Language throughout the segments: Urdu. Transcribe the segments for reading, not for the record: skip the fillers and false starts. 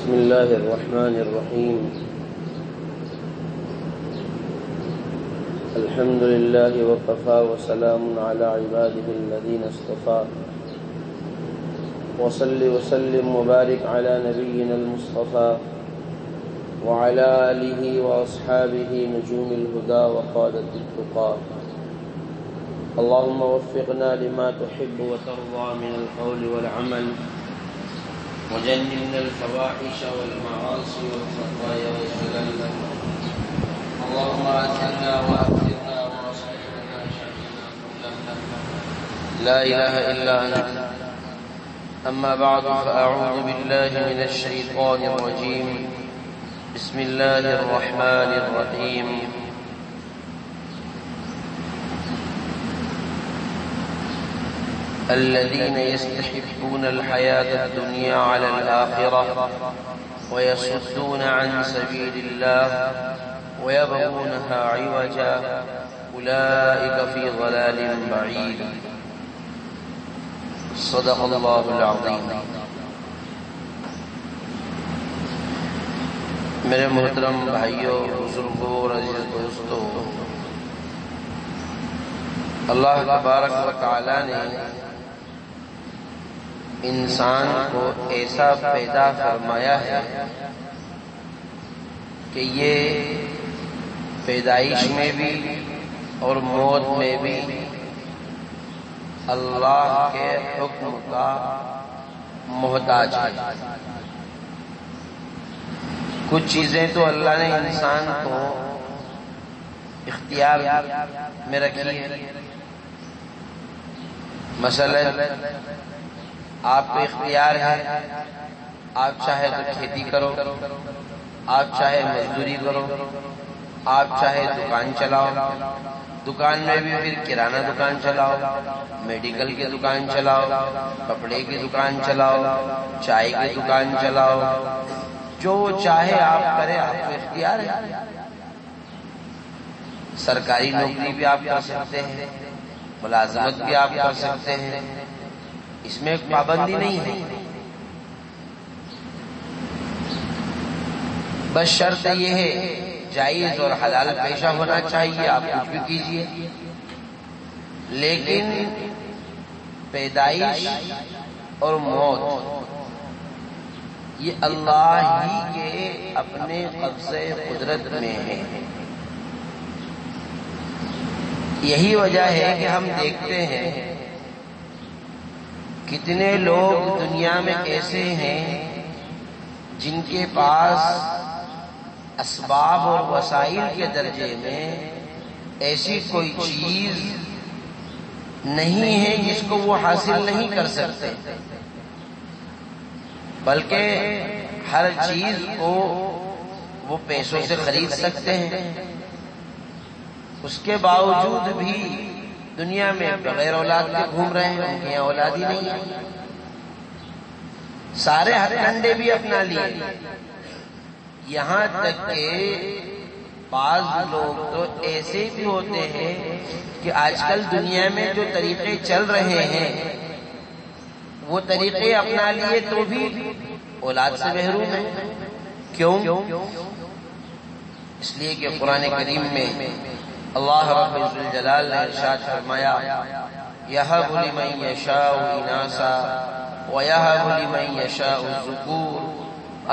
بسم الله الرحمن الرحيم. الحمد لله وكفى وسلام على عباده الذين اصطفى وصل وسلم وبارك على نبينا المصطفى وعلى آله وأصحابه نجوم الهدى وقادة التقى. اللهم وفقنا لما تحب وترضى من القول والعمل وجنبنا الفواحش والمعاصي والخطايا والزلل. اللهم آتنا وأكرمنا وأصلحنا شأننا كله لا إله إلا أنت. أما بعد فأعوذ بالله من الشيطان الرجيم. بسم الله الرحمن الرحيم. الذين يستحبون الحياة الدنيا على الآخرة ويصدون عن سبيل الله ويبغونها عوجا أولئك في ضلال بعيد. صدق الله العظيم. میرے محترم بھائیوں، بزرگوں اور عزیز دوستوں، اللہ تبارک و تعالی نے انسان کو ایسا پیدا فرمایا ہے کہ یہ پیدائش میں بھی اور موت میں بھی اللہ کے حکم کا محتاج ہے. کچھ چیزیں تو اللہ نے انسان کو اختیار میں رکھی ہے. مثلا آپ کو اختیار ہے، آپ چاہے تو کھیتی کرو، آپ چاہے مزدوری کرو، آپ چاہے دکان چلاؤ، دکان میں بھی پھر کرانہ دکان چلاؤ، میڈیکل کی دکان چلاؤ، کپڑے کی دکان چلاؤ، چائے کی دکان چلاؤ، جو چاہے آپ کرے، آپ کو اختیار ہے. سرکاری نوکری بھی آپ کر سکتے ہیں، ملازمت بھی آپ کر سکتے ہیں، اس میں ایک پابندی نہیں ہے. بس شرط یہ ہے جائز اور حلال پیشہ ہونا چاہیے، آپ کچھ بھی کیجئے. لیکن پیدائش اور موت یہ اللہ ہی کے اپنے قبضے قدرت میں ہے. یہی وجہ ہے کہ ہم دیکھتے ہیں کتنے لوگ دنیا میں ایسے ہیں جن کے پاس اسباب اور وسائل کے درجے میں ایسی کوئی چیز نہیں ہے جس کو وہ حاصل نہیں کر سکتے، بلکہ ہر چیز کو وہ پیسوں سے خرید سکتے ہیں. اس کے باوجود بھی دنیا میں بغیر اولاد کے گھوم رہے ہیں، ان کی اولاد ہی نہیں ہے. سارے ہتھ کنڈے بھی اپنا لیے، یہاں تک کہ بعض لوگ تو ایسے بھی ہوتے ہیں کہ آج کل دنیا میں جو طریقے چل رہے ہیں وہ طریقے اپنا لیے تو بھی اولاد سے محروم ہیں. کیوں؟ اس لیے کہ قرآن کریم میں اللہ رب الجلال نے ارشاد فرمایا یَهَبُ لِمَن یَشَاءُ إِنَاثًا وَیَهَبُ لِمَن یَشَاءُ الذُّکُورَ.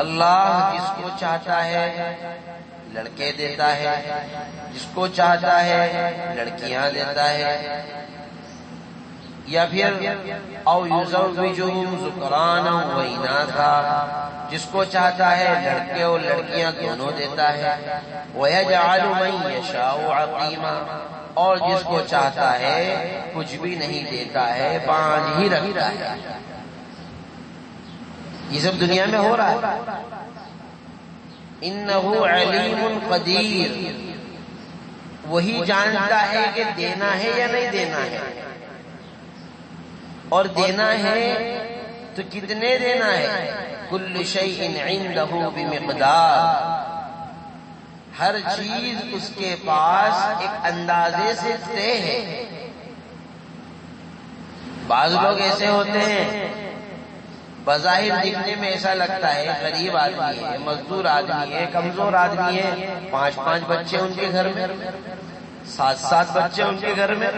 اللہ جس کو چاہتا ہے لڑکے دیتا ہے، جس کو چاہتا ہے لڑکیاں دیتا ہے، یا پھر او یزوجہم ذکرانا و اناثا، جس کو چاہتا ہے لڑکے اور لڑکیاں دونوں دیتا ہے. وَيَجْعَلُ مَن يَشَاءُ عَقِيمًا، اور جس کو چاہتا ہے کچھ بھی نہیں دیتا ہے، بانجھ ہی رکھتا ہے. یہ سب دنیا میں ہو رہا ہے. اِنَّهُ عَلِيمٌ قَدِيرٌ، وہی جانتا ہے کہ دینا ہے یا نہیں دینا ہے، اور دینا ہے تو کتنے دینا ہے. کل شیء عنده بمقدار، ہر چیز اس کے پاس ایک اندازے سے طے ہے. بعض لوگ ایسے ہوتے ہیں بظاہر دکھنے میں ایسا لگتا ہے غریب آدمی ہے، مزدور آدمی ہے، کمزور آدمی ہے، 5 بچے ان کے گھر میں، 7 بچے ان کے گھر میں،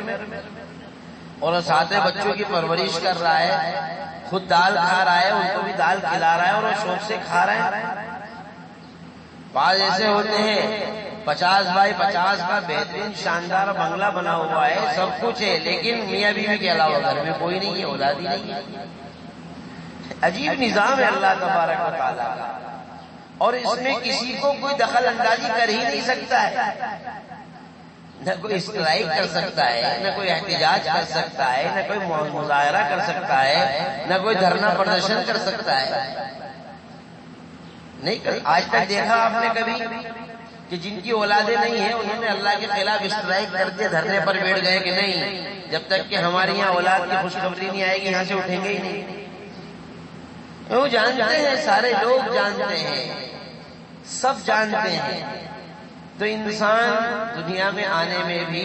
اور 7 بچوں کی پرورش کر رہا ہے، خود دال کھا رہا ہے، ان کو بھی دال کھلا رہا ہے اور وہ شوق سے کھا رہا ہے۔ بعض ایسے ہوتے ہیں 50 بائی 50 کا بہترین شاندار بنگلہ بنا ہوا ہے، سب کچھ ہے، لیکن میاں بیوی کے علاوہ گھر میں کوئی نہیں ہے، اولاد ہی نہیں ہے۔ عجیب نظام ہے اللہ تبارک و تعالیٰ کا، اور اس میں کسی کو کوئی دخل اندازی کر ہی نہیں سکتا ہے، نہ کوئی اسٹرائک کر سکتا ہے، نہ کوئی احتجاج کر سکتا ہے، نہ کوئی مظاہرہ کر سکتا ہے، نہ کوئی دھرنا پردرشن کر سکتا ہے، نہیں کر۔ آج تک دیکھا آپ نے کبھی کہ جن کی اولادیں نہیں ہیں انہوں نے اللہ کے خلاف اسٹرائک کر کے دھرنے پر بیٹھ گئے کہ نہیں، جب تک کہ ہماری یہاں اولاد کی خوشخبری نہیں آئے گی یہاں سے اٹھیں گے ہی نہیں؟ وہ جانتے ہیں، سارے لوگ جانتے ہیں، سب جانتے ہیں۔ تو انسان دنیا میں آنے میں بھی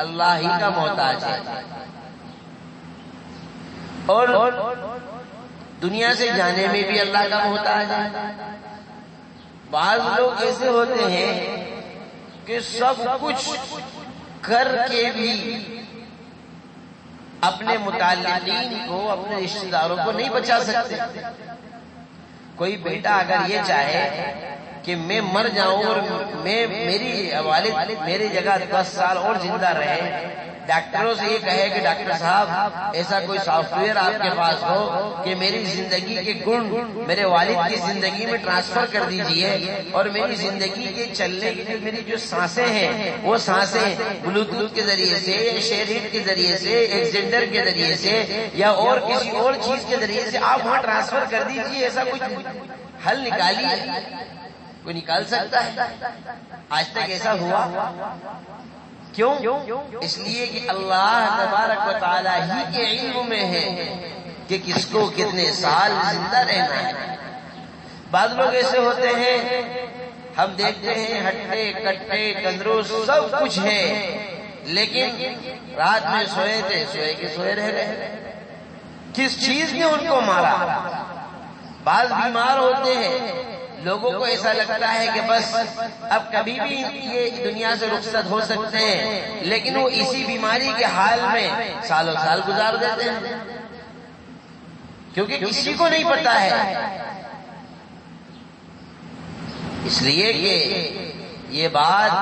اللہ ہی کا محتاج ہے، اور دنیا سے جانے میں بھی اللہ کا محتاج ہے۔ بعض لوگ ایسے ہوتے ہیں کہ سب کچھ کر کے بھی اپنے متعلقین کو، اپنے رشتہ داروں کو نہیں بچا سکتے۔ کوئی بیٹا اگر یہ چاہے کہ میں مر جاؤں اور میری والد میری جگہ 10 سال اور زندہ رہے، ڈاکٹروں سے یہ کہے کہ ڈاکٹر صاحب ایسا کوئی سافٹ ویئر آپ کے پاس ہو کہ میری زندگی کے گن میرے والد کی زندگی میں ٹرانسفر کر دیجئے، اور میری زندگی کے چلنے کی میری جو سانسیں ہیں وہ سانسیں بلوٹوتھ کے ذریعے سے، شیئر ہیٹ کے ذریعے سے، ایکسٹینڈر کے ذریعے سے، یا اور کسی اور چیز کے ذریعے سے آپ وہاں ٹرانسفر کر دیجئے، ایسا کچھ حل نکالیے۔ کوئی نکال سکتا ہے؟ آج تک ایسا ہوا؟ کیوں؟ اس لیے کہ اللہ تبارک و تعالی ہی کے علم میں ہے کہ کس کو کتنے سال زندہ رہنا ہے۔ بعض لوگ ایسے ہوتے ہیں، ہم دیکھتے ہیں ہٹے کٹے کندرو سب کچھ ہے، لیکن رات میں سوئے تھے، سوئے کے سوئے رہ گئے۔ کس چیز نے ان کو مارا؟ بعض بیمار ہوتے ہیں، لوگوں کو ایسا لگتا ہے کہ بس اب کبھی بھی یہ دنیا سے رخصت ہو سکتے ہیں، لیکن وہ اسی بیماری کے حال میں سالوں سال گزار دیتے ہیں، کیونکہ کسی کو نہیں پتا ہے۔ اس لیے کہ یہ بات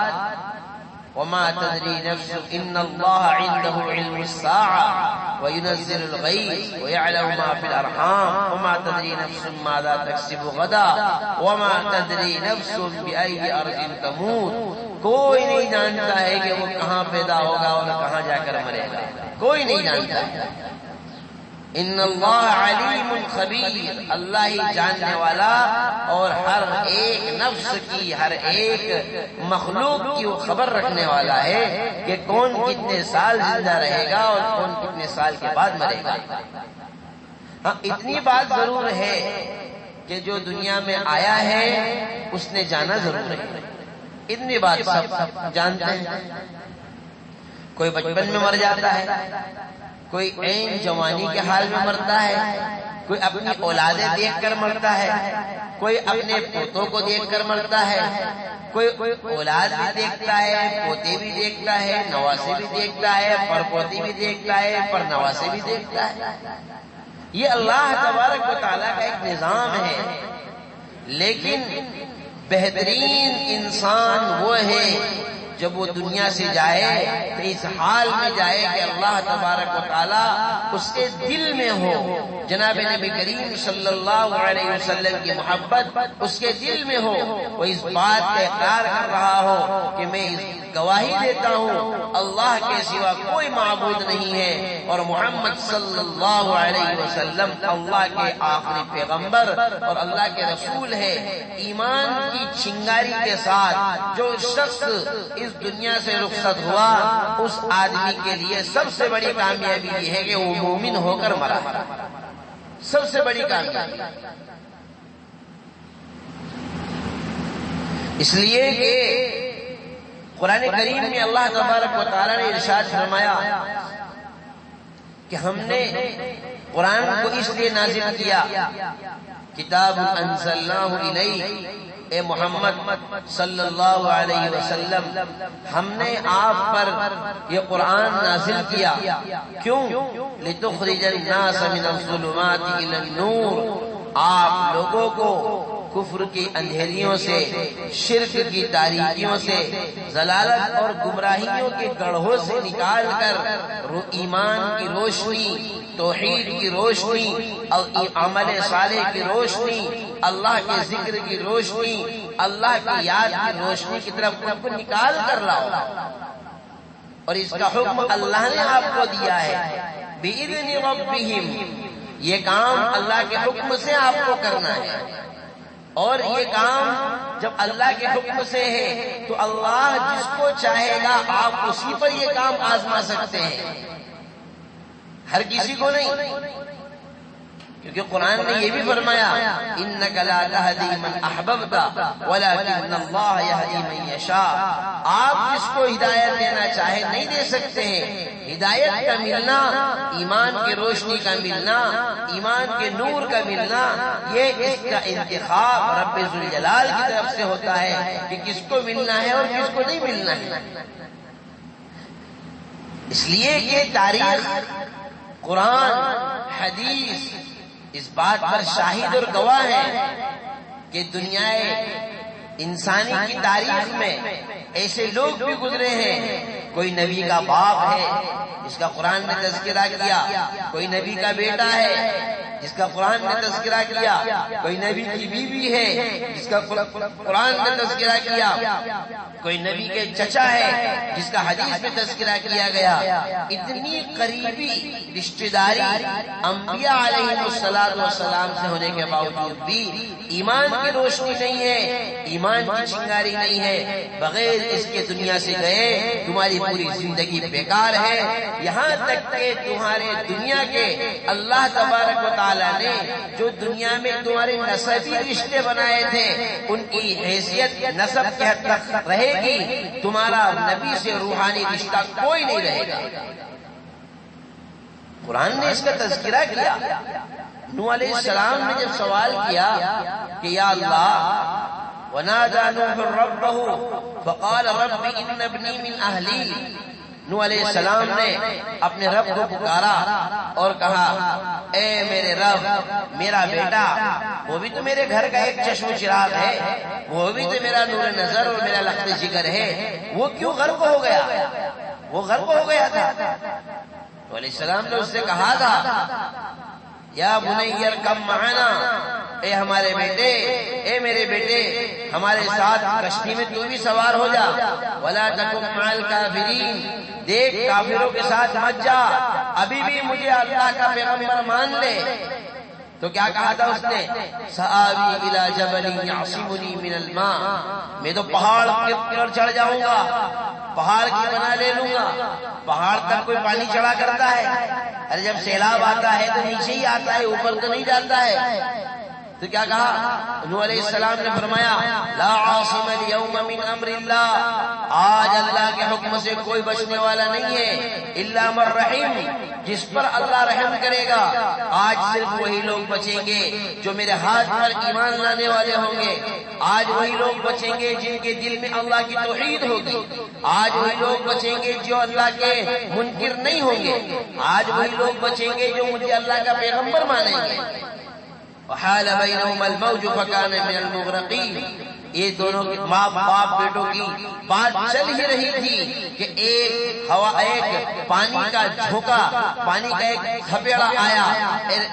وما تدری نفس ان اللہ عنده علم الساعة وينزل الغيث ويعلم ما في الارحام وما تدری نفس ماذا تكسب غدا وما تدری نفس بأي ارض تموت۔ کوئی نہیں جانتا ہے کہ وہ کہاں پیدا ہوگا اور کہاں جا کر مرے گا، کوئی نہیں جانتا۔ ان اللہ علیم خبیر، اللہ ہی جاننے والا اور ہر ایک نفس کی، ہر ایک مخلوق کی وہ خبر رکھنے والا ہے کہ کون کتنے سال زندہ رہے گا اور کون کتنے سال کے بعد مرے گا۔ ہاں اتنی بات ضرور ہے کہ جو دنیا میں آیا ہے اس نے جانا ضرور ہے، اتنی بات سب جانتے ہیں۔ کوئی بچپن میں مر جاتا ہے، کوئی عین جوانی کے حال میں مرتا ہے، کوئی اپنی اولادیں دیکھ کر مرتا ہے، کوئی اپنے پوتوں کو دیکھ کر مرتا ہے، کوئی اولاد بھی دیکھتا ہے، پوتے بھی دیکھتا ہے، نواسے بھی دیکھتا ہے، پر پوتی بھی دیکھتا ہے، پر نواسے بھی دیکھتا ہے۔ یہ اللہ تبارک و تعالیٰ کا ایک نظام ہے، لیکن بہترین انسان وہ ہے جب وہ دنیا سے جائے تو اس حال میں جائے کہ اللہ تبارک و تعالیٰ اس کے دل میں ہو، جناب نبی کریم صلی اللہ علیہ وسلم کی محبت اس کے دل میں ہو، وہ اس بات کا اقرار کر رہا ہو کہ میں اس گواہی دیتا ہوں اللہ کے سوا کوئی معبود نہیں ہے، اور محمد صلی اللہ علیہ وسلم اللہ کے آخری پیغمبر اور اللہ کے رسول ہے۔ ایمان کی چنگاری کے ساتھ جو شخص اس دنیا سے رخصت ہوا، اس آدمی کے لیے سب سے بڑی کامیابی یہ ہے کہ وہ مومن ہو کر مرا، سب سے بڑی کامیابی۔ اس لیے کہ قرآن کریم میں اللہ تبارک و تعالیٰ نے ارشاد فرمایا کہ ہم نے قرآن کو اس لیے نازل کیا، کتاب انزلناہ الیک، اے محمد صلی اللہ علیہ وسلم، ہم نے آپ پر یہ قرآن نازل کیا، کیوں؟ لتخرج الناس من الظلمات الی النور، آپ لوگوں کو کفر کی اندھیریوں سے، شرک کی تاریکیوں سے، ضلالت اور گمراہیوں کے گڑھوں سے نکال کر ایمان کی روشنی، توحید کی روشنی، عمل صالح کی روشنی، اللہ کے ذکر کی روشنی، اللہ کی یاد کی روشنی کی طرف ان کو نکال کر لاؤ، اور اس کا حکم اللہ نے آپ کو دیا ہے، بِإِذْنِ رَبِّهِمْ، یہ کام اللہ کے حکم سے آپ کو کرنا ہے، اور یہ کام جب اللہ کے حکم سے ہے تو اللہ جس کو چاہے گا آپ اسی پر یہ کام آزما سکتے ہیں، ہر کسی کو نہیں، کیونکہ قرآن نے یہ بھی فرمایا اِنَّكَ لَا تَهْدِي مَنْ أَحْبَبْتَ وَلَكِنَّ اللَّهَ يَهْدِي مَن يَشَاءُ، آپ جس کو ہدایت دینا چاہے نہیں دے سکتے ہیں، ہدایت کا ملنا، ایمان کی روشنی کا ملنا، ایمان کے نور کا ملنا، یہ اس کا انتخاب رب ذوالجلال کی طرف سے ہوتا ہے کہ کس کو ملنا ہے اور کس کو نہیں ملنا ہے۔ اس لیے کہ تاریخ، قرآن، حدیث اس بات پر شاہد اور گواہ ہے کہ دنیا انسانی کی تاریخ میں ایسے لوگ بھی گزرے ہیں، کوئی نبی کا باپ ہے جس کا قرآن نے تذکرہ کیا، کوئی نبی کا بیٹا ہے جس کا قرآن نے تذکرہ کیا، کوئی نبی کی بیوی ہے جس کا قرآن نے تذکرہ کیا، کوئی نبی کے چچا ہے جس کا حدیث میں تذکرہ کیا گیا۔ اتنی قریبی رشتہ داری انبیاء علیہ السلام سے ہونے کے باوجود بھی ایمان کی روشنی نہیں ہے، ایمان کی چنگاری نہیں ہے، بغیر اس کے دنیا سے گئے تمہاری پوری زندگی بیکار ہے، یہاں تک کہ تمہارے دنیا کے اللہ تبارک و تعالیٰ نے جو دنیا میں تمہارے نسبی رشتے بنائے تھے ان کی حیثیت نسب کے حد تک رہے گی، تمہارا نبی سے روحانی رشتہ کوئی نہیں رہے گا۔ قرآن نے اس کا تذکرہ کیا۔ نوح علیہ السلام نے جب سوال کیا کہ یا اللہ، وَنَادَى نُوحٌ رَبَّهُ فَقَالَ رَبِّ إِنَّ ابْنِي مِنْ أَهْلِي، نوح علیہ السلام نے اپنے رب کو پکارا اور کہا اے میرے رب، میرا بیٹا وہ بھی تو میرے گھر کا ایک چشم و چراغ ہے، وہ بھی تو میرا نور نظر اور میرا لخت جگر ہے، وہ کیوں غرق ہو گیا؟ وہ غرق ہو گیا تھا۔ نوح علیہ السلام نے اس سے کہا تھا یا بنی ارکب معنا، اے ہمارے بیٹے، اے میرے بیٹے، ہمارے ساتھ کشتی میں تو بھی سوار ہو جا، ولا تکن مع الکافرین، دیکھ کافروں کے ساتھ مت جا، ابھی بھی مجھے اللہ کا پیغمبر مان لے۔ تو کیا کہا تھا اس نے؟ سآوی الی جبل یعصمنی من الماء، میں تو پہاڑ پر چڑھ جاؤں گا، پہاڑ کی بنا لے لوں گا۔ پہاڑ تک کوئی پانی چڑھا کرتا ہے؟ ارے جب سیلاب آتا ہے تو نیچے ہی آتا ہے، اوپر تو نہیں جاتا ہے۔ تو کیا کہا نوح علیہ السلام نے؟ فرمایا لا عاصم اليوم من امر اللہ، آج اللہ کے حکم سے کوئی بچنے والا نہیں ہے، الا من رحم، جس پر اللہ رحم کرے گا۔ آج صرف وہی لوگ بچیں گے جو میرے ہاتھ پر ایمان لانے والے ہوں گے، آج وہی لوگ بچیں گے جن کے دل میں اللہ کی توحید ہوگی، آج وہی لوگ بچیں گے جو اللہ کے منکر نہیں ہوں گے، آج وہی لوگ بچیں گے جو مجھے اللہ کا پیغمبر مانیں گے۔ وحال بینہم الموج فکان من المغرقین، یہ دونوں کی ماں باپ بیٹوں کی بات چل ہی رہی تھی کہ ایک پانی کا جھونکا، پانی کا ایک تھپیڑا آیا،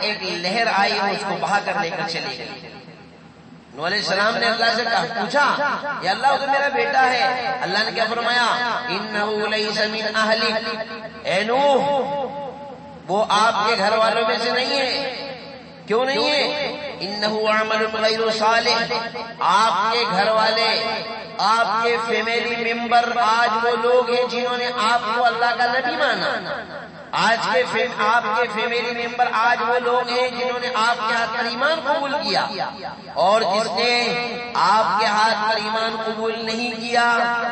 ایک لہر آئی اور اس کو بہا کر لے کر چلی گئی۔ نوح علیہ السلام نے اللہ سے پوچھا یا اللہ وہ تو میرا بیٹا ہے، اللہ نے کیا فرمایا؟ انہ لیس من اہلک، اے نوح وہ آپ کے گھر والوں میں سے نہیں ہے۔ کیوں نہیں ہے؟ انہو عمل غیر صالح، آپ کے گھر والے، آپ کے فیملی ممبر آج وہ لوگ ہیں جنہوں نے آپ کو اللہ کا نبی مانا، آج کے آپ کے فیملی ممبر آج وہ لوگ ہیں جنہوں نے آپ کے ہاتھ پر ایمان قبول کیا، اور جس نے آپ کے ہاتھ پر ایمان قبول نہیں کیا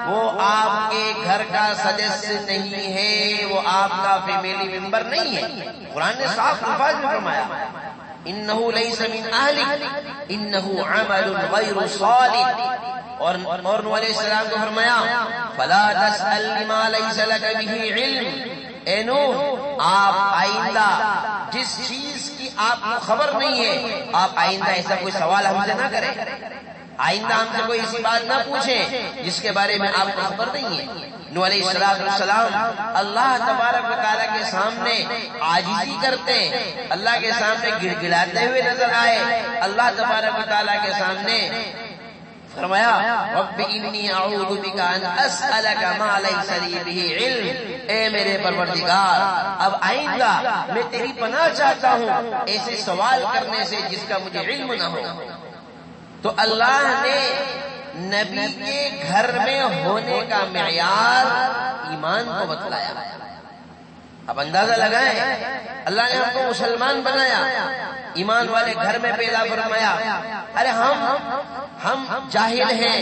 وہ آپ کے گھر کا سدسیہ نہیں ہے، وہ آپ کا فیملی ممبر نہیں ہے۔ قرآن نے صاف الفاظ میں فرمایا انہو لیس من اہلک انہو عمل غیر صالح، اور نوح علیہ السلام کو فرمایا فلا تسأل لما لیس لک بہ علم، اے نوح آپ آئندہ جس چیز کی آپ کو خبر نہیں ہے آپ آئندہ ایسا کوئی سوال ہم سے نہ کریں، آئندہ ہم سے کوئی ایسی بات نہ پوچھیں جس کے بارے میں آپ کو خبر نہیں ہے۔ نوح علیہ السلام اللہ تبارک و تعالیٰ کے سامنے عاجزی کرتے، اللہ کے سامنے گڑ گڑاتے ہوئے نظر آئے، اللہ تبارک و تعالیٰ کے سامنے فرمایا رب انی اعوذ بک ان اسألک ما لیس لی بہ علم، اے میرے پروردگار اب آئندہ میں تیری پناہ چاہتا ہوں ایسے سوال کرنے سے جس کا مجھے علم نہ ہو۔ تو اللہ نے نبی کے گھر میں ہونے کا معیار ایمان کو بتلایا۔ اب اندازہ لگائیں، اللہ نے ہم کو مسلمان بنایا، ایمان والے گھر میں پیدا فرمایا، ارے ہم جاہل ہیں،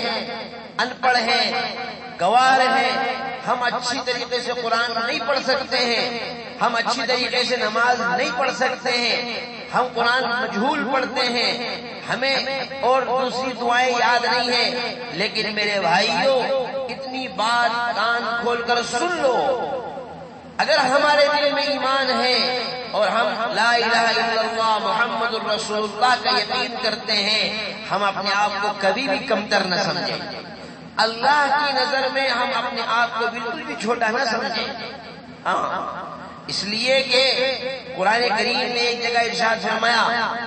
ان پڑھ ہیں، گوار ہیں، ہم اچھی طریقے سے قرآن نہیں پڑھ سکتے ہیں، ہم اچھی طریقے سے نماز نہیں پڑھ سکتے ہیں، ہم قرآن مجہول پڑھتے ہیں، ہمیں اور دوسری دعائیں یاد نہیں ہیں، لیکن میرے بھائیوں اتنی بات کان کھول کر سن لو، اگر ہمارے دل میں ایمان ہے اور ہم لا الہ الا اللہ محمد الرسول اللہ کا یقین کرتے ہیں، ہم اپنے آپ کو کبھی بھی کمتر نہ سمجھیں، اللہ کی نظر میں ہم اپنے آپ کو بالکل بھی چھوٹا نہ سمجھیں۔ اس لیے کہ قرآن کریم نے ایک جگہ ارشاد فرمایا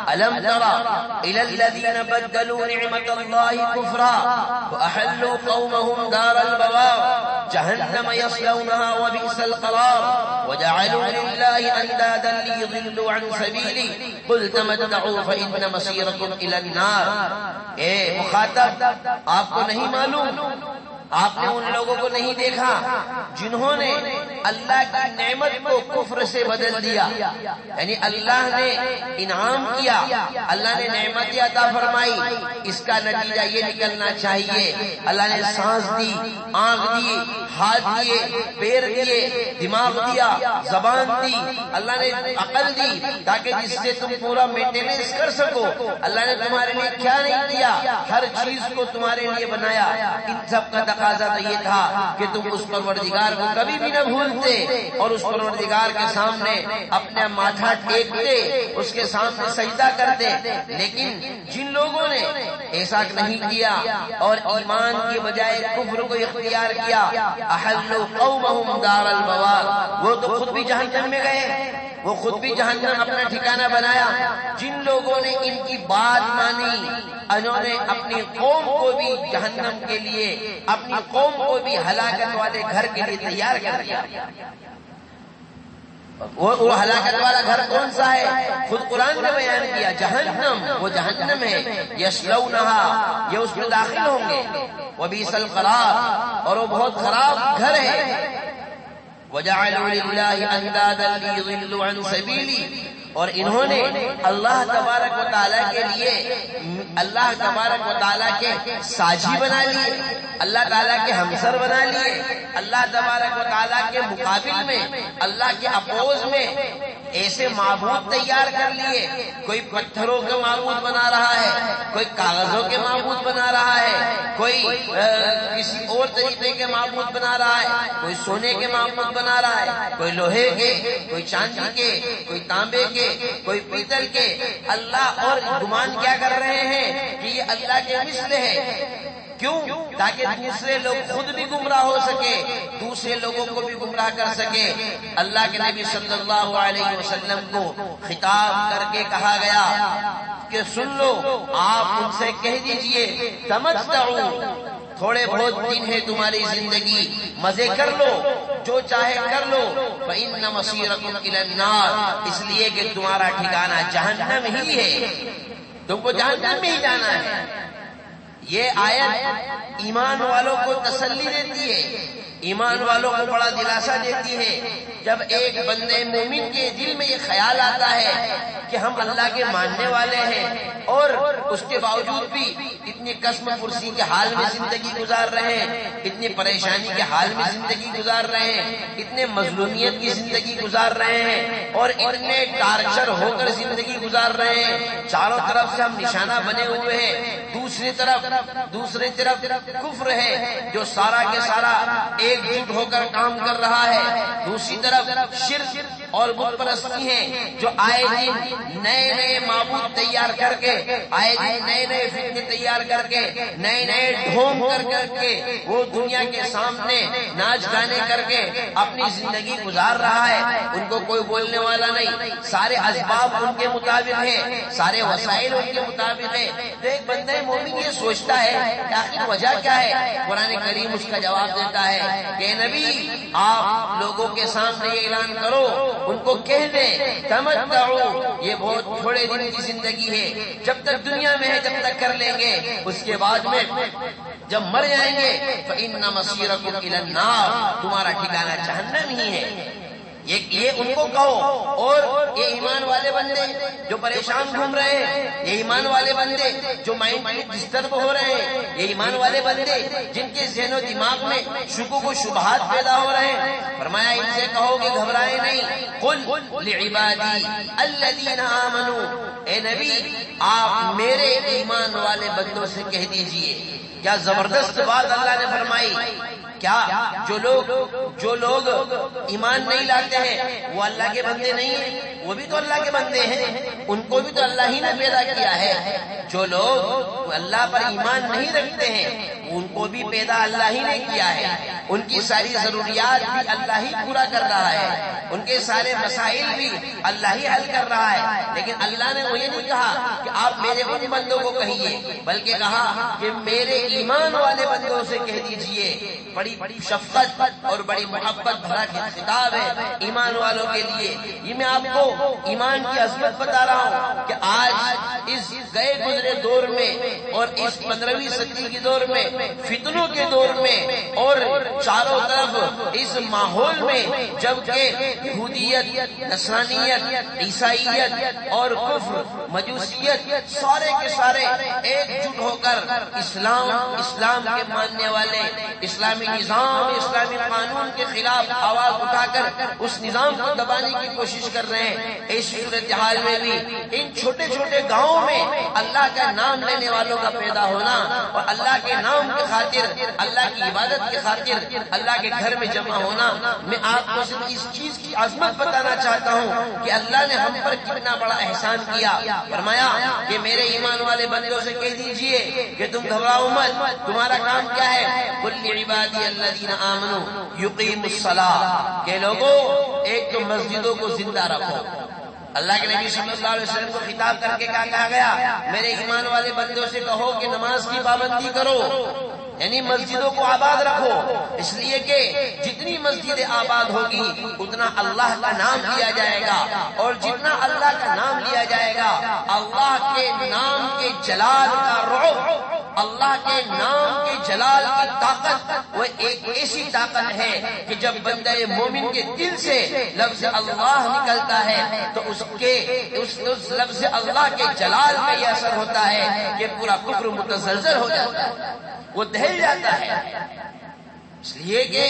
الم تر الی الذین بدلوا نعمت اللہ کفرا واحلوا قومهم دار البوار جہنم یصلونها وبئس القرار وجعلوا للہ اندادا لیضلوا عن سبیلہ قل تمتعوا فإن مصیرکم الی النار۔ اے مخاطب آپ کو نہیں معلوم، آپ نے ان لوگوں کو نہیں دیکھا جنہوں نے اللہ کی نعمت کو کفر سے بدل دیا، یعنی اللہ نے انعام کیا، اللہ نے نعمت عطا فرمائی، اس کا نتیجہ یہ نکلنا چاہیے اللہ نے سانس دی، آنکھ دی، ہاتھ دیے، پیر دیے، دماغ دیا، زبان دی، اللہ نے عقل دی تاکہ جس سے تم پورا مینٹیننس کر سکو۔ اللہ نے تمہارے لیے کیا نہیں دیا، ہر چیز کو تمہارے لیے بنایا۔ ان سب کا تقاضا تو یہ تھا کہ تم اس پروردگار کو کبھی بھی نہ بھولتے اور اس پروردگار کے سامنے اپنا ماتھا ٹیکتے، اس کے سامنے سجدہ کرتے، لیکن جن لوگوں نے ایسا نہیں کیا اور ایمان کی بجائے کفر کو اختیار کیا احلوا قومهم دار البوار، وہ تو خود بھی جہنم میں گئے، وہ خود بھی جہنم اپنا ٹھکانہ بنایا۔ جن لوگوں نے ان کی بات مانی انہوں نے اپنی قوم کو بھی جہنم کے لیے، اپنی قوم کو بھی ہلاکت والے گھر کے لیے تیار کر دیا۔ وہ ہلاکت والا گھر کون سا ہے؟ خود قرآن نے بیان کیا جہنم، وہ جہنم ہے، یصلونہا، یہ اس میں داخل ہوں گے، وبئس القرار، اور وہ بہت خراب گھر ہے۔ وجعلوا للہ اندادا لیضلوا عن سبیلہ، اور انہوں نے اللہ تبارک و تعالیٰ کے لیے اللہ تبارک و تعالیٰ کے ساجی بنا لیے، اللہ تعالیٰ کے ہمسر بنا لیے، اللہ تبارک و تعالیٰ کے مقابل میں، اللہ کے اپوز میں ایسے معبود تیار کر لیے۔ کوئی پتھروں کے معبود بنا رہا ہے، کوئی کاغذوں کے معبود بنا رہا ہے، کوئی کسی اور طریقے کے معبود بنا رہا ہے، کوئی سونے کے معبود بنا رہا ہے، کوئی لوہے کے، کوئی چاندی کے، کوئی تانبے کے، کوئی پیتل کے۔ اللہ اور گمان کیا کر رہے ہیں کہ یہ اللہ کے مثل ہے، کیوں؟ تاکہ دوسرے لوگ خود بھی گمراہ ہو سکے، دوسرے لوگوں کو بھی گمراہ کر سکے۔ اللہ کے نبی صلی اللہ علیہ وسلم کو خطاب کر کے کہا گیا کہ سن لو، آپ ان سے کہہ دیجئے تمتعوا، تھوڑے بہت دن ہے تمہاری زندگی، مزے کر لو، جو چاہے کر لو، فإن مصیرکم الی النار، اس لیے کہ تمہارا ٹھکانہ جہنم ہی ہے، تم کو جہنم میں ہی جانا ہے۔ یہ آیت ایمان والوں کو تسلی دیتی ہے، ایمان والوں کو بڑا دلاسا دیتی ہے۔ جب ایک بندے مومن کے دل میں یہ خیال آتا ہے کہ ہم اللہ کے ماننے والے ہیں اور اس کے باوجود بھی اتنی قسم پرسی کے حال میں زندگی گزار رہے ہیں، اتنی پریشانی کے حال میں زندگی گزار رہے ہیں، اتنے مظلومیت کی زندگی گزار رہے ہیں اور اتنے ٹارچر ہو کر زندگی گزار رہے ہیں، چاروں طرف سے ہم نشانہ بنے ہوئے ہیں، دوسری طرف کفر ہے جو سارا کے سارا ایک جٹ ہو کر کام کر رہا ہے، دوسری طرف شرک اور بت پرستی ہے جو آئے دن نئے معبود تیار کر کے، آئے دن نئے فتنے تیار کر کے، نئے ڈھونگ کر کے وہ دنیا کے سامنے ناچ گانے کر کے اپنی زندگی گزار رہا ہے۔ ان کو کوئی بولنے والا نہیں، سارے اسباب ان کے مطابق ہیں، سارے وسائل ان کے مطابق ہیں۔ تو ایک بندہ مومن یہ سوچتا ہے کہ آخر وجہ کیا ہے؟ قرآن کریم اس کا جواب دیتا ہے کہ نبی آپ لوگوں کے سامنے یہ اعلان کرو، ان کو کہہ دیں تمتعوا، یہ بہت تھوڑے دن کی زندگی ہے، جب تک دنیا میں ہے جب تک کر لیں گے، اس کے بعد میں جب مر جائیں گے فإن مصيركم إلى النار، تمہارا ٹھکانہ جہنم ہی ہے۔ یہ ان کو کہو۔ اور یہ ایمان والے بندے جو پریشان گھوم رہے ہیں، یہ ایمان والے بندے جو مائنڈ میں ڈسٹرب ہو رہے ہیں، یہ ایمان والے بندے جن کے ذہن و دماغ میں شکوک و شبہات پیدا ہو رہے ہیں، فرمایا ان سے کہو کہ گھبرائے نہیں۔ قل لعبادی الذین آمنوا، اے نبی آپ میرے ایمان والے بندوں سے کہہ دیجئے۔ کیا زبردست بات اللہ نے فرمائی! کیا جو لوگ ایمان نہیں لاتے ہیں وہ اللہ کے بندے نہیں ہیں؟ وہ بھی تو اللہ کے بندے ہیں، ان کو بھی تو اللہ ہی نے پیدا کیا ہے۔ جو لوگ اللہ پر ایمان نہیں رکھتے ہیں ان کو بھی پیدا اللہ ہی نے کیا ہے، ان کی ساری ضروریات بھی اللہ ہی پورا کر رہا ہے، ان کے سارے مسائل بھی اللہ ہی حل کر رہا ہے۔ لیکن اللہ نے وہ یہ نہیں کہا کہ آپ میرے ان بندوں کو کہیے، بلکہ کہا کہ میرے ایمان والے بندوں سے کہہ دیجئے۔ بڑی شفقت اور بڑی محبت بھرا خطاب ہے ایمان والوں کے لیے۔ یہ میں آپ کو ایمان کی عظمت بتا رہا ہوں کہ آج اس گئے گزرے دور میں اور اس 15ویں صدی کے دور میں، فتنوں کے دور میں اور چاروں طرف اس ماحول میں، جبکہ یہودیت، نصرانیت، عیسائیت اور کفر، مجوسیت سارے کے سارے ایک جٹ ہو کر اسلام کے ماننے والے اسلامی نظام، اسلامی قانون کے خلاف آواز اٹھا کر اس نظام کو دبانے کی کوشش کر رہے ہیں۔ اس صورتحال میں بھی ان چھوٹے چھوٹے گاؤں میں اللہ کا نام لینے والوں کا پیدا ہونا اور اللہ کے نام کی خاطر، اللہ کی عبادت کی خاطر اللہ کے گھر میں جمع ہونا، میں آپ کو صرف اس چیز کی عظمت بتانا چاہتا ہوں کہ اللہ نے ہم پر کتنا بڑا احسان کیا۔ فرمایا کہ میرے ایمان والے بندوں سے کہہ دیجئے کہ تم گھبراؤ مت، تمہارا کام کیا ہے؟ قل لعبادی الذین آمنوا یقیموا الصلاۃ، کہ لوگوں ایک تو مسجدوں کو زندہ رکھو۔ اللہ کے نبی صلی اللہ علیہ وسلم کو خطاب کر کے کیا کہا گیا؟ میرے ایمان والے بندوں سے کہو کہ نماز کی پابندی کرو، یعنی مسجدوں کو آباد رکھو، اس لیے کہ جتنی مسجدیں آباد ہوگی اتنا اللہ کا نام لیا جائے گا، اور جتنا اللہ کا نام لیا جائے گا اللہ کے نام کے جلال کا رعب، اللہ کے نام کے جلال کی طاقت وہ ایک ایسی طاقت ہے کہ جب بندہ مومن کے دل سے لفظ اللہ نکلتا ہے تو اس لفظ اللہ کے جلال کا یہ اثر ہوتا ہے کہ پورا کفر متزلزل ہو جاتا ہے، وہ دہل جاتا ہے۔ اس لیے کہ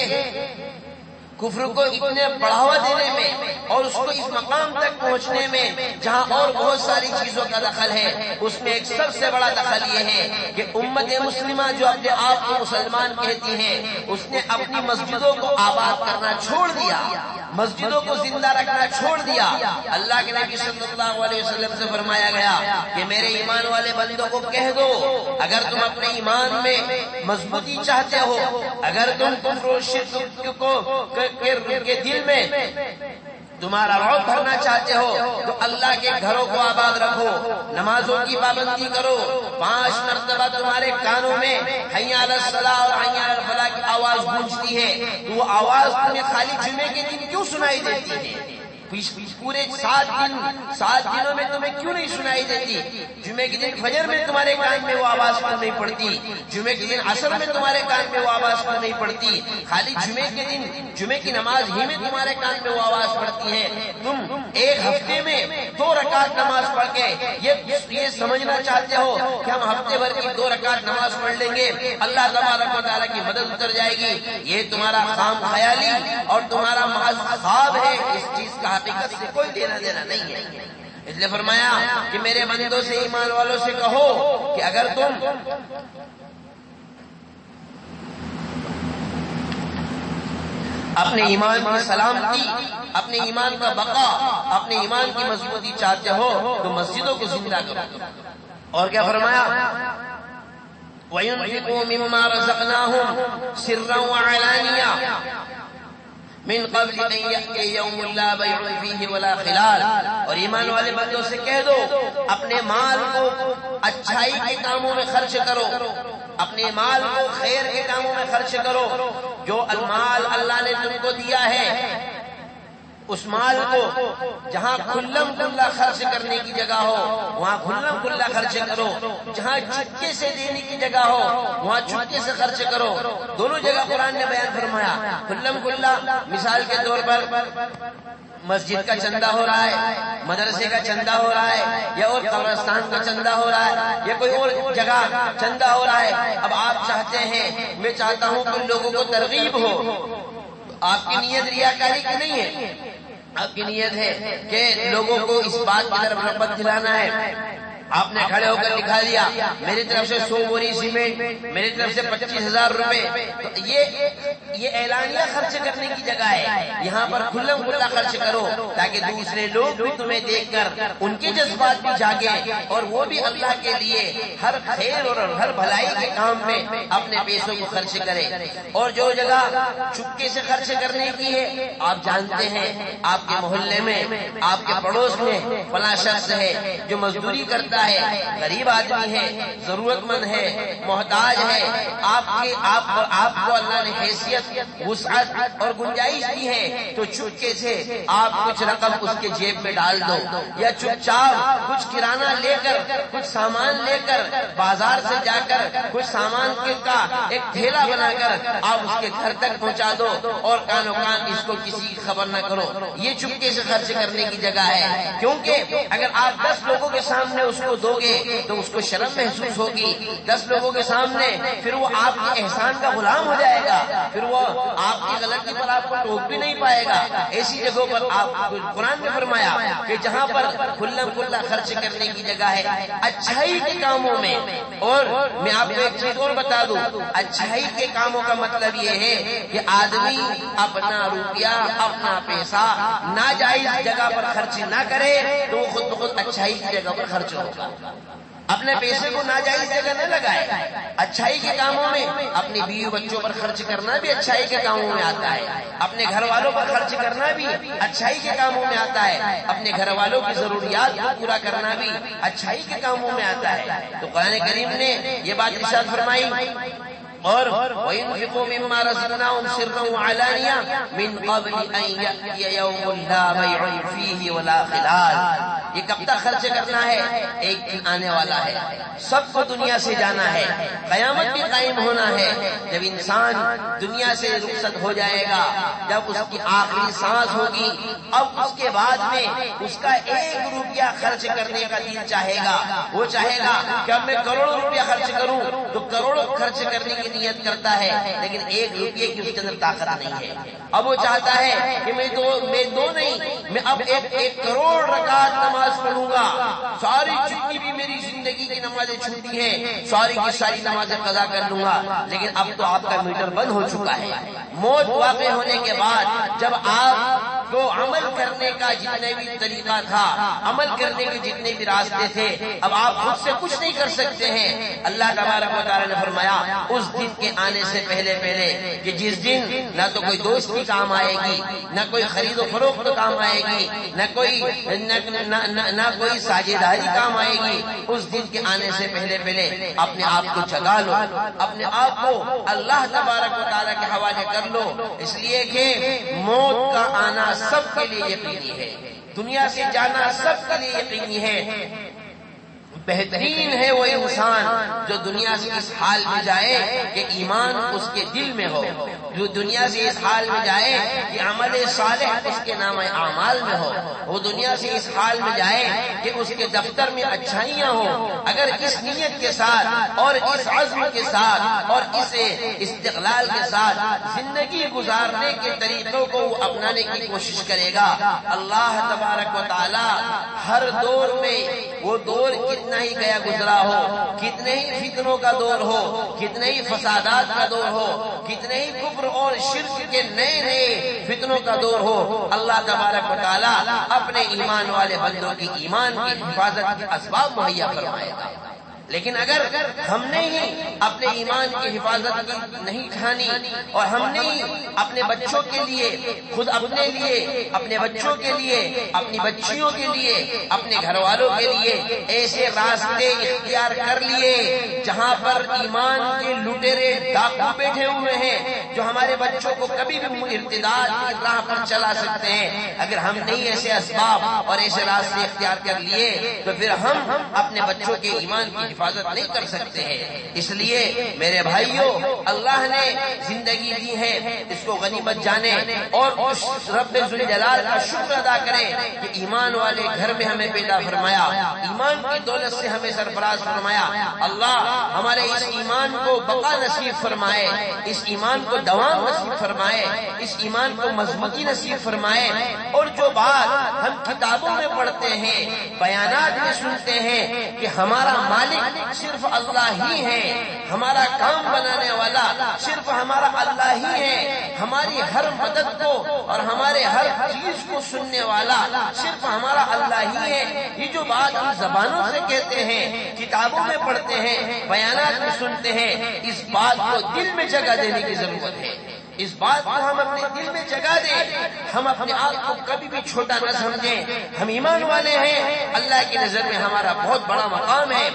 کفر کو اتنے بڑھاوا دینے میں اور اس کو اس مقام تک پہنچنے میں جہاں اور بہت ساری چیزوں کا دخل ہے، اس میں ایک سب سے بڑا دخل یہ ہے کہ امت مسلمہ جو اپنے آپ کو مسلمان کہتی ہے اس نے اپنی مسجدوں کو آباد کرنا چھوڑ دیا، مسجدوں کو زندہ رکھنا چھوڑ دیا۔ اللہ کے نبی صلی اللہ علیہ وسلم سے فرمایا گیا کہ میرے ایمان والے بندوں کو کہہ دو اگر تم اپنے ایمان میں مضبوطی چاہتے ہو، اگر تم کفر و شرک کے دل میں تمہارا رعب بھرنا چاہتے ہو تو اللہ کے گھروں کو آباد رکھو، نمازوں کی پابندی کرو، 5 مرتبہ تمہارے کانوں میں حی علی الصلاۃ اور حی علی الفلاح کی آواز گونجتی ہے، تو وہ آواز تمہیں خالی جمعے کے دن کیوں سنائی دیتی ہے؟ پورے 7 دنوں میں تمہیں کیوں نہیں سنائی دیتی؟ جمعے کے دن فجر میں تمہارے کان میں وہ آواز کیوں نہیں پڑتی؟ جمعے کے دن عصر میں تمہارے کان میں وہ آواز کیوں نہیں پڑتی؟ خالی جمعے کے دن جمعے کی نماز ہی میں تمہارے کان میں وہ آواز پڑتی ہے۔ تم ایک ہفتے میں 2 رکعت نماز پڑھ کے یہ سمجھنا چاہتے ہو کہ ہم ہفتے بھر کی 2 رکعت نماز پڑھ لیں گے اللہ تبارک و تعالیٰ کی مدد اتر جائے گی۔ یہ تمہارا خام خیالی اور تمہارا محض خواب ہے، اس چیز کا حقیقت سے کوئی لینا دینا نہیں ہے۔ اس لیے فرمایا کہ میرے بندوں سے، ایمان والوں سے کہو کہ اگر تم اپنے ایمان کی سلامتی، اپنے ایمان کا بقا، اپنے ایمان کی مضبوطی چاہتے ہو تو مسجدوں کو زندہ کرو۔ اور کیا فرمایا؟ وَيُنْفِقُوا مِمَّا رَزَقْنَاهُمْ سِرًّا وَعَلَانِيَةً من قبل ان یأتی یوم لا بیع فیہ ولا خلال۔ اور ایمان والے بندوں سے کہہ دو اپنے مال کو اچھائی کے کاموں میں خرچ کرو، اپنے مال کو خیر کے کاموں میں خرچ کرو۔ جو المال اللہ نے تم کو دیا ہے اس مال کو جہاں کھلم کھلا خرچ کرنے کی جگہ ہو وہاں کھلم کھلا خرچ کرو، جہاں چٹکے سے دینے کی جگہ ہو وہاں چٹکے سے خرچ کرو۔ دونوں جگہ قرآن نے بیان فرمایا۔ کھلم کھلا مثال کے طور پر مسجد کا چندہ ہو رہا ہے، مدرسے کا چندہ ہو رہا ہے، یا اور قبرستان کا چندہ ہو رہا ہے، یا کوئی اور جگہ چندہ ہو رہا ہے۔ اب آپ چاہتے ہیں، میں چاہتا ہوں کہ لوگوں کو ترغیب ہو، آپ کی نیت ریاکاری کی نہیں ہے، آپ کی نیت ہے کہ لوگوں کو اس بات کی طرف رغبت دلانا ہے۔ آپ نے کھڑے ہو کر لکھا دیا میری طرف سے 100 بوری سیمنٹ، میری طرف سے 25,000 روپے، تو یہ اعلانیہ خرچ کرنے کی جگہ ہے۔ یہاں پر کھلم کھلا خرچ کرو تاکہ دوسرے لوگ بھی تمہیں دیکھ کر ان کے جذبات بھی جاگیں اور وہ بھی اللہ کے لیے ہر خیر اور ہر بھلائی کے کام میں اپنے پیسوں کو خرچ کرے۔ اور جو جگہ چپکے سے خرچ کرنے کی ہے، آپ جانتے ہیں آپ کے محلے میں، آپ کے پڑوس میں فلاں شخص ہے جو مزدوری کرتا ہے، غریب آدمی ہے، ضرورت مند ہے، محتاج ہے، آپ کو اللہ نے حیثیت، وسعت اور گنجائش دی ہے، تو چپکے سے آپ کچھ رقم اس کے جیب میں ڈال دو، یا چپ چاپ کچھ کرانہ لے کر، کچھ سامان لے کر بازار سے جا کر کچھ سامان کا ایک تھیلا بنا کر آپ اس کے گھر تک پہنچا دو، اور کانوں کان اس کو کسی کی خبر نہ کرو۔ یہ چپکے سے خرچ کرنے کی جگہ ہے، کیونکہ اگر آپ 10 لوگوں کے سامنے اس کو دو گے تو اس کو شرم محسوس ہوگی، 10 لوگوں کے سامنے پھر وہ آپ کے احسان کا غلام ہو جائے گا، پھر وہ آپ کی غلطی پر آپ کو ٹوک بھی نہیں پائے گا۔ ایسی جگہوں پر آپ قرآن نے فرمایا کہ جہاں پر کھلم کھلا خرچ کرنے کی جگہ ہے اچھائی کے کاموں میں۔ اور میں آپ کو ایک چیز اور بتا دوں، اچھائی کے کاموں کا مطلب یہ ہے کہ آدمی اپنا روپیہ، اپنا پیسہ ناجائز جگہ پر خرچ نہ کرے تو وہ خود بخود اچھائی کی جگہ پر خرچ ہوگا۔ اپنے پیسے کو ناجائز جگہ نہ لگائے۔ اچھائی کے کاموں میں اپنی بیوی بچوں پر خرچ کرنا بھی اچھائی کے کاموں میں آتا ہے، اپنے گھر والوں پر خرچ کرنا بھی اچھائی کے کاموں میں آتا ہے، اپنے گھر والوں کی ضروریات کو پورا کرنا بھی اچھائی کے کاموں میں آتا ہے۔ تو قرآن کریم نے یہ بات ارشاد فرمائی، اور وَيُنْفِقُوا مِمَّا رَزَقْنَاهُمْ سِرًّا وَعَلَانِيَةً مِنْ قَبْلِ أَنْ يَأْتِيَ يَوْمٌ لَا بَيْعٌ فِيهِ وَلَا خِلَالٌ۔ یہ کب تک خرچ کرنا ہے؟ ایک دن آنے والا ہے، سب کو دنیا سے جانا ہے، قیامت بھی قائم ہونا ہے۔ جب انسان دنیا سے رخصت ہو جائے گا، جب اس کی آخری سانس ہوگی، اب اس کے بعد میں اس کا 1 روپیہ خرچ کرنے کا دل چاہے گا، وہ چاہے گا کہ اب میں کروڑوں روپیہ خرچ کروں، تو کروڑوں خرچ کرنے کی نیت کرتا ہے، لیکن 1 روپیے کی اس کے اندر طاقت نہیں ہے۔ اب وہ چاہتا ہے کہ میں دو نہیں، میں اب 1 کروڑ رکعت نماز پڑھوں گا، ساری جتنی بھی میری زندگی کی نمازیں چھوٹی ہیں ساری کی ساری نمازیں قضا کر لوں گا۔ لیکن اب تو آپ کا میٹر بند ہو چکا ہے۔ موت واقع ہونے کے بعد جب آپ کو عمل کرنے کا جتنے بھی طریقہ تھا، عمل کرنے کے جتنے بھی راستے تھے، اب آپ خود سے کچھ نہیں کر سکتے ہیں۔ اللہ تبارک و تعالی نے فرمایا اس دن کے آنے سے پہلے کہ جس دن نہ تو کوئی دوستی کام آئے گی، نہ کوئی خرید و فروخت کام آئے گی، نہ کوئی ساجھیداری کام آئے گی، اس دن کے آنے سے پہلے اپنے آپ کو جگا لو، اپنے آپ کو اللہ تبارک و تعالی کے حوالے کر لو، اس لیے کہ موت کا آنا سب کے لیے یقینی ہے، دنیا سے جانا سب کے لیے یقینی ہے۔ بہترین ہے وہ انسان جو دنیا سے اس حال میں جائے کہ ایمان اس کے دل میں ہو، جو دنیا سے اس حال میں جائے کہ عمل صالح اس کے نام اعمال میں ہو، وہ دنیا سے اس حال میں جائے کہ اس کے دفتر میں اچھائیاں ہوں۔ اگر اس نیت کے ساتھ اور اس عزم کے ساتھ اور اس استقلال کے ساتھ زندگی گزارنے کے طریقوں کو وہ اپنانے کی کوشش کرے گا، اللہ تبارک و تعالی ہر دور میں، وہ دور کتنا ہی گیا گزرا ہو، کتنے ہی فتنوں کا دور ہو، کتنے ہی فسادات کا دور ہو، کتنے ہی کفر اور شرک کے نئے نئے فتنوں کا دور ہو، اللہ تبارک و تعالی اپنے ایمان والے بندوں کی ایمان کی حفاظت کے اسباب مہیا فرمائے گا۔ لیکن اگر ہم نے ہی اپنے ایمان کی حفاظت نہیں ٹھانی اور ہم نے ہی اپنے بچوں کے لیے، خود اپنے لیے، اپنے بچوں کے لیے، اپنی بچیوں کے لیے، اپنے گھر والوں کے لیے ایسے راستے اختیار کر لیے جہاں پر ایمان کے لٹیرے ڈاکو بیٹھے ہوئے ہیں جو ہمارے بچوں کو کبھی بھی ارتداد کی راہ پر چلا سکتے ہیں، اگر ہم نہیں ایسے اسباب اور ایسے راستے اختیار کر لیے تو پھر ہم اپنے بچوں کے ایمان کی حفاظت نہیں کر سکتے ہیں۔ اس لیے میرے بھائیوں، اللہ نے زندگی دی ہے، اس کو غنیمت جانے اور اس رب ذوالجلال کا شکر ادا کریں کہ ایمان والے گھر میں ہمیں پیدا فرمایا، ایمان کی دولت سے ہمیں سرفراز فرمایا۔ اللہ ہمارے اس ایمان کو بقا نصیب فرمائے، اس ایمان کو دوام نصیب فرمائے، اس ایمان کو مضبوطی نصیب فرمائے، اور جو بات ہم کتابوں میں پڑھتے ہیں، بیانات میں سنتے ہیں کہ ہمارا مالک صرف اللہ ہی ہے، ہمارا کام بنانے والا صرف ہمارا اللہ ہی ہے، ہماری ہر مدد کو اور ہمارے ہر چیز کو سننے والا صرف ہمارا اللہ ہی ہے، یہ جو بات ہم زبانوں سے کہتے ہیں، کتابوں میں پڑھتے ہیں، بیانات میں سنتے ہیں، اس بات کو دل میں جگہ دینے کی ضرورت ہے۔ اس بات کو ہم اپنے دل میں جگہ دیں، ہم اپنے آپ کو کبھی بھی چھوٹا نہ سمجھیں، ہم ایمان والے ہیں، اللہ کی نظر میں ہمارا بہت بڑا مقام ہے۔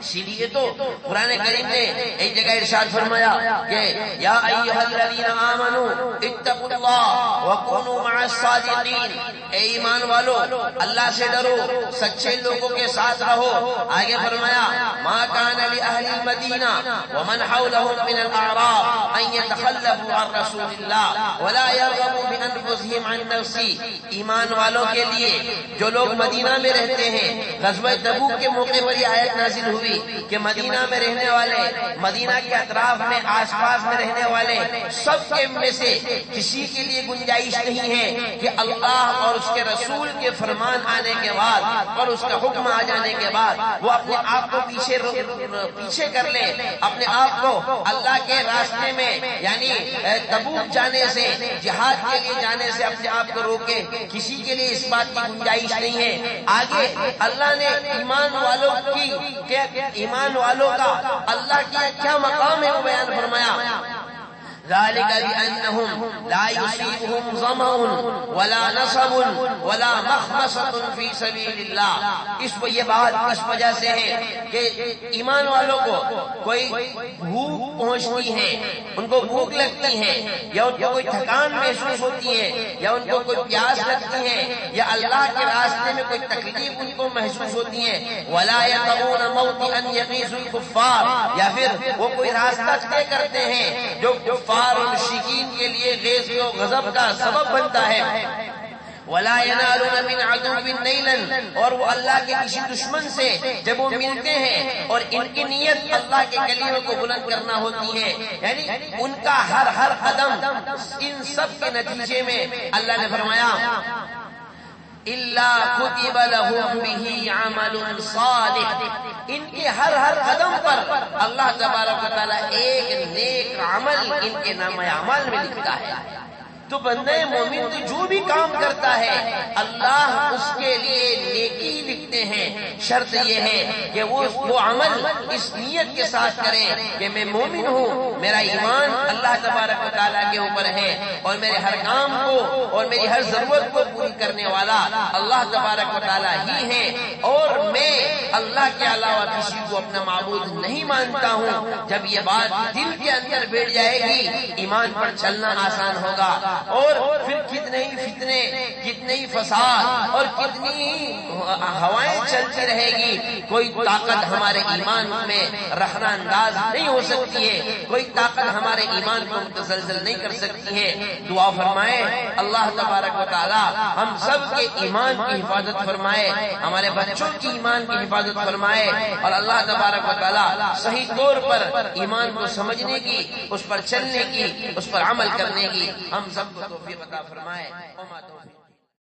اسی لیے تو قرآن کریم نے ایک جگہ ارشاد فرمایا کہ یا ایھا الذین آمنوا اتقوا اللہ وکونوا مع الصادقین، اے ایمان والو اللہ سے ڈرو، سچے لوگوں کے ساتھ رہو۔ آگے فرمایا ما کان لأہل المدینہ ومن حولهم من الاعراب ان يتخلفوا عن رسول اللہ ولا يرغبوا بانفسهم عن نفسه، ایمان والوں کے لیے جو لوگ مدینہ میں رہتے ہیں، غزوہ تبوک کے موقع پر یہ آیت نازل ہوئی کہ مدینہ میں رہنے والے، مدینہ کے اطراف میں آس پاس میں رہنے والے سب کے میں سے کسی کے لیے گنجائش نہیں ہے کہ اللہ اور اس کے رسول کے فرمان آنے کے بعد اور اس کا حکم آ جانے کے بعد وہ اپنے آپ کو پیچھے کر لے، اپنے آپ کو اللہ کے راستے میں یعنی تبوک جانے سے، جہاد کے لیے جانے سے اپنے آپ کو روکے۔ کسی کے لیے اس بات کی گنجائش نہیں ہے۔ آگے اللہ نے ایمان والوں کا اللہ کی کیا مقام ہے وہ بیان فرمایا، ذالک بأنہم لا یصیبہم ظمأ ولا نصب ولا مخمصۃ فی سبیل اللہ، یہ بات اس وجہ سے ہے کہ ایمان والوں کو کوئی بھوک پہنچتی ہے، ان کو بھوک لگتی ہے، یا ان کو کوئی تھکان محسوس ہوتی ہے، یا ان کو کوئی پیاس لگتی ہے، یا اللہ کے راستے میں کوئی تکلیف ان کو محسوس ہوتی ہے، ولا یطؤون موطئا یغیظ الکفار، یا پھر وہ کوئی راستہ طے کرتے ہیں جو کفار اور مشرکین کے لیے غیظ و غضب کا سبب بنتا ہے، ولا ينالون من عدو نيلا، اور وہ اللہ کے کسی دشمن سے جب وہ ملتے ہیں اور ان کی نیت اللہ کے کلمے کو بلند کرنا ہوتی ہے، یعنی ان کا ہر قدم ان سب کے نتیجے میں اللہ نے فرمایا الا كتب لهم به عمل صالح، ان کے ہر قدم پر اللہ تبارک و تعالی ایک نیک عمل ان کے نام اعمال میں لکھتا ہے۔ تو بندے مومن تو جو بھی کام کرتا ہے اللہ اس کے لیے نیکی لکھتے ہیں، شرط یہ ہے کہ وہ عمل اس نیت کے ساتھ کریں کہ میں مومن ہوں، میرا ایمان اللہ تبارک و تعالیٰ کے اوپر ہے اور میرے ہر کام کو اور میری ہر ضرورت کو پوری کرنے والا اللہ تبارک و تعالیٰ ہی ہے، اور میں اللہ کے علاوہ کسی کو اپنا معبود نہیں مانتا ہوں، جب یہ بات دل کے اندر بیٹھ جائے گی ایمان پر چلنا آسان ہوگا، اور پھر کتنے ہی فتنے، کتنے ہی فساد اور کتنی ہوائیں چلتی رہے گی، کوئی طاقت ہمارے ایمان میں رہنا انداز نہیں ہو سکتی ہے، کوئی طاقت ہمارے ایمان کو متزلزل نہیں کر سکتی ہے۔ دعا فرمائے اللہ تبارک و تعالی ہم سب کے ایمان کی حفاظت فرمائے، ہمارے بچوں کی ایمان کی حفاظت فرمائے، اور اللہ تبارک و تعالی صحیح طور پر ایمان کو سمجھنے کی، اس پر چلنے کی، اس پر عمل کرنے کی ہم سب کو توفیق عطا فرمائے۔